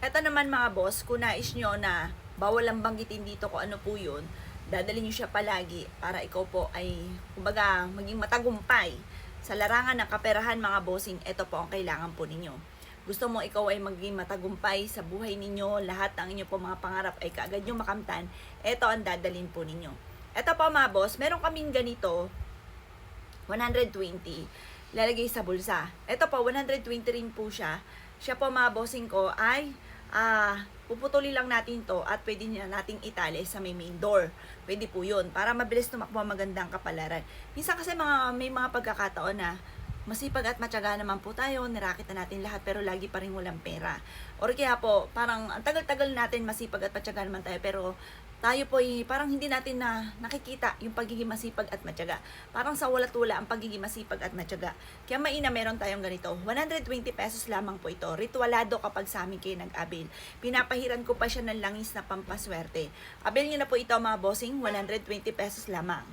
Eto naman mga boss, kung nais nyo na bawal ang banggitin dito kung ano po yun, dadalhin nyo siya palagi para ikaw po ay, kumbaga, maging matagumpay sa larangan ng kaperahan mga bossing. Ito po ang kailangan po ninyo. Gusto mo ikaw ay maging matagumpay sa buhay ninyo, lahat ng inyo po mga pangarap ay kaagad nyo makamtan, ito ang dadalhin po ninyo. Ito po mga boss, meron kaming ganito, 120, lalagay sa bulsa. Ito po, 120 rin po siya. Siya po mga bossing ko ay puputuli lang natin to at pwede na nating itali sa main door. Pwede po yun para mabilis tumakbo magandang kapalaran. Minsan kasi may mga pagkakataon na masipag at matyaga naman po tayo, nirakit na natin lahat pero lagi pa rin walang pera. Or kaya po, parang ang tagal-tagal natin masipag at matyaga naman tayo pero tayo po parang hindi natin na nakikita yung pagiging masipag at matyaga. Parang sa walat wala ang pagiging masipag at matyaga. Kaya maina meron tayong ganito. 120 pesos lamang po ito. Ritualado kapag sa amin kayo nag-abil. Pinapahiran ko pa siya ng langis na pampaswerte. Abil nyo na po ito mga bossing, 120 pesos lamang.